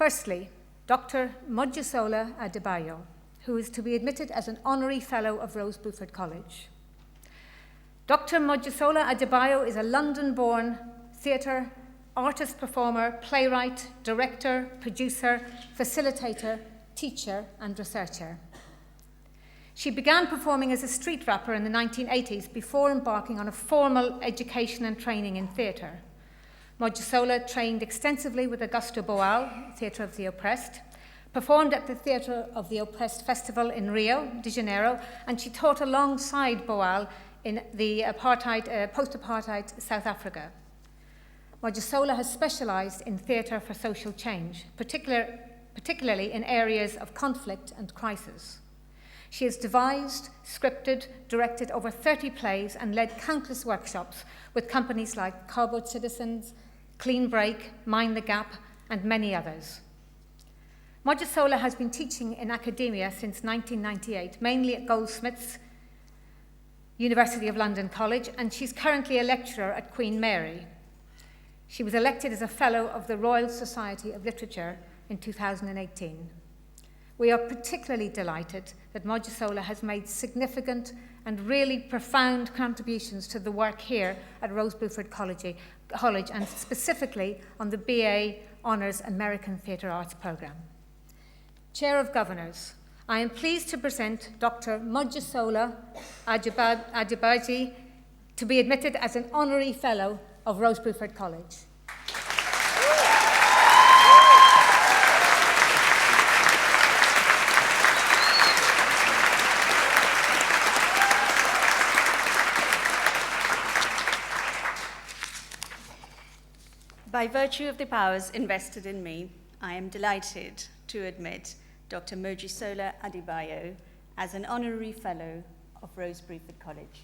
Firstly, Dr. Mojisola Adebayo, who is to be admitted as an Honorary Fellow of Bruford College. Dr. Mojisola Adebayo is a London-born theatre, artist, performer, playwright, director, producer, facilitator, teacher, and researcher. She began performing as a street rapper in the 1980s before embarking on a formal education and training in theatre. Mojisola trained extensively with Augusto Boal, Theatre of the Oppressed, performed at the Theatre of the Oppressed Festival in Rio de Janeiro, and she taught alongside Boal in the post-apartheid South Africa. Mojisola has specialised in theatre for social change, particularly in areas of conflict and crisis. She has devised, scripted, directed over 30 plays and led countless workshops with companies like Cardboard Citizens, Clean Break, Mind the Gap, and many others. Mojisola has been teaching in academia since 1998, mainly at Goldsmiths, University of London College, and she's currently a lecturer at Queen Mary. She was elected as a Fellow of the Royal Society of Literature in 2018. We are particularly delighted that Mojisola has made significant and really profound contributions to the work here at Bruford College, and specifically on the BA Honours American Theatre Arts programme. Chair of Governors, I am pleased to present Dr. Mojisola Adebayo to be admitted as an Honorary Fellow of Bruford College. By virtue of the powers invested in me, I am delighted to admit Dr. Mojisola Adebayo as an Honorary Fellow of Bruford College.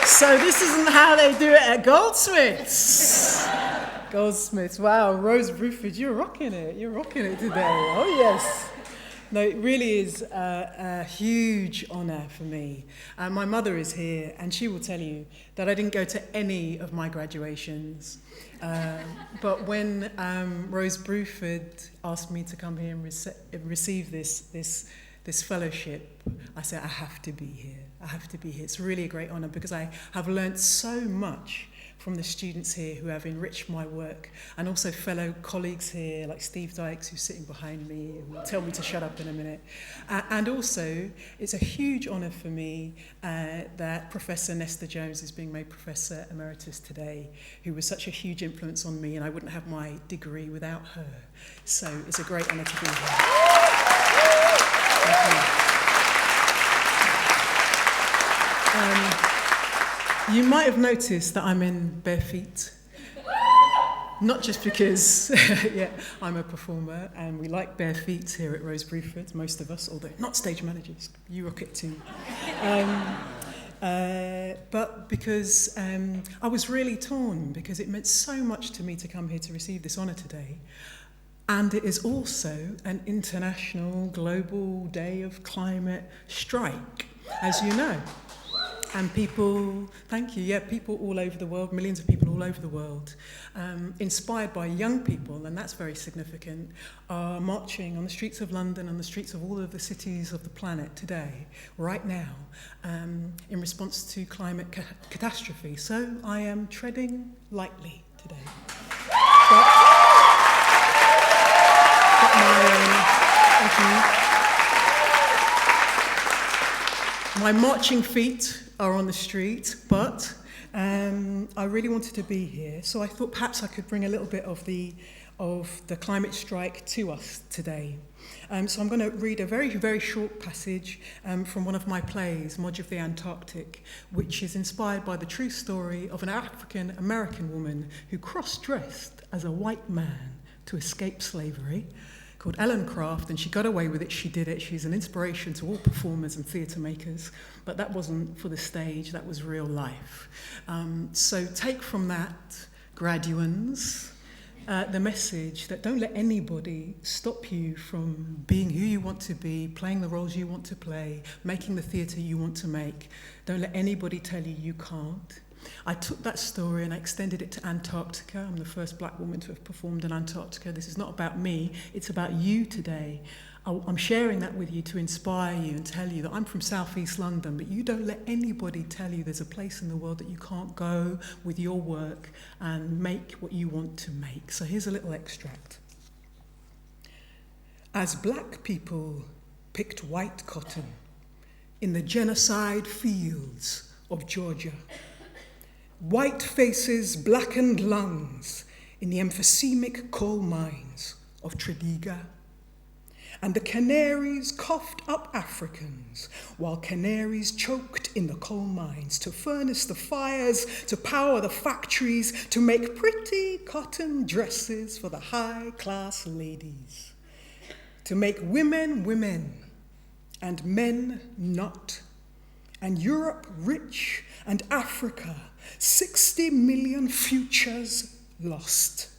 So this isn't how they do it at Goldsmiths. Goldsmiths, wow, Rose Bruford, you're rocking it today. Oh yes. No, it really is a huge honour for me. My mother is here, and she will tell you that I didn't go to any of my graduations. But when Rose Bruford asked me to come here and receive this fellowship, I said, I have to be here. I have to be here. It's really a great honour because I have learnt so much from the students here who have enriched my work, and also fellow colleagues here like Steve Dykes, who's sitting behind me, who will tell me to shut up in a minute. And also, it's a huge honour for me that Professor Nesta Jones is being made Professor Emeritus today, who was such a huge influence on me, and I wouldn't have my degree without her. So it's a great honour to be here. Thank you. You might have noticed that I'm in bare feet. Not just because I'm a performer and we like bare feet here at Bruford, most of us, although not stage managers, you rock it too. But because I was really torn because it meant so much to me to come here to receive this honour today. And it is also an international global day of climate strike, as you know. And people, thank you, people all over the world, millions of people all over the world, inspired by young people, and that's very significant, are marching on the streets of London, on the streets of all of the cities of the planet today, right now, in response to climate catastrophe. So I am treading lightly today. My marching feet are on the street, but I really wanted to be here, so I thought perhaps I could bring a little bit of the climate strike to us today. So I'm going to read a very, very short passage from one of my plays, Moj of the Antarctic, which is inspired by the true story of an African-American woman who cross-dressed as a white man to escape slavery, called Ellen Craft, and she got away with it, she did it. She's an inspiration to all performers and theatre makers, but that wasn't for the stage, that was real life. So take from that, graduands, the message that don't let anybody stop you from being who you want to be, playing the roles you want to play, making the theatre you want to make. Don't let anybody tell you you can't. I took that story and I extended it to Antarctica. I'm the first black woman to have performed in Antarctica. This is not about me, it's about you today. I'm sharing that with you to inspire you and tell you that I'm from Southeast London, but you don't let anybody tell you there's a place in the world that you can't go with your work and make what you want to make. So here's a little extract. As black people picked white cotton in the genocide fields of Georgia, white faces blackened lungs in the emphysemic coal mines of Tredegar, and the canaries coughed up Africans while canaries choked in the coal mines to furnace the fires, to power the factories, to make pretty cotton dresses for the high-class ladies, to make women women and men not, and Europe rich and Africa 60 million futures lost.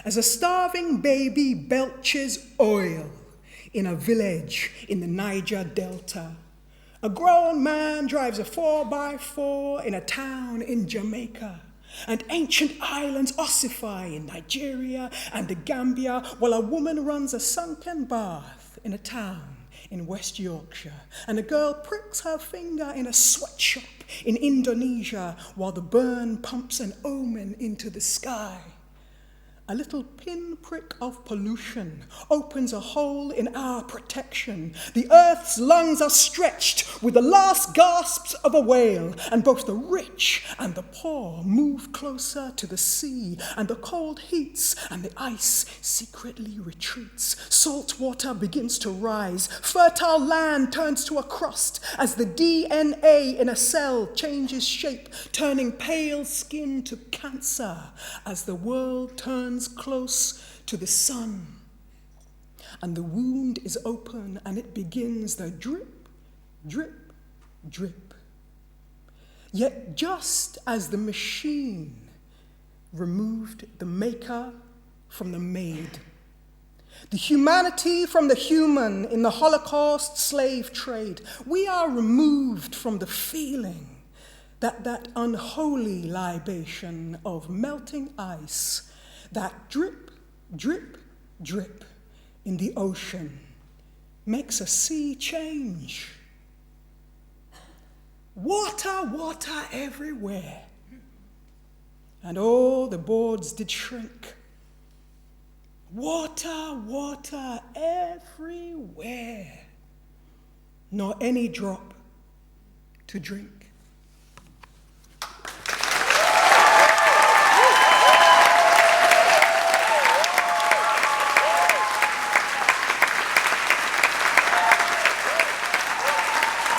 As a starving baby belches oil in a village in the Niger Delta, a grown man drives a 4x4 in a town in Jamaica, and ancient islands ossify in Nigeria and the Gambia, while a woman runs a sunken bath in a town in West Yorkshire, and a girl pricks her finger in a sweatshop in Indonesia, while the burn pumps an omen into the sky. A little pinprick of pollution opens a hole in our protection. The earth's lungs are stretched with the last gasps of a whale, and both the rich and the poor move closer to the sea, and the cold heats and the ice secretly retreats. Salt water begins to rise. Fertile land turns to a crust as the DNA in a cell changes shape, turning pale skin to cancer as the world turns close to the sun. And the wound is open and it begins the drip, drip, drip. Yet just as the machine removed the maker from the made, the humanity from the human in the Holocaust slave trade, we are removed from the feeling that unholy libation of melting ice, that drip, drip, drip in the ocean makes a sea change. Water, water everywhere. And oh, the boards did shrink. Water, water everywhere. Nor any drop to drink.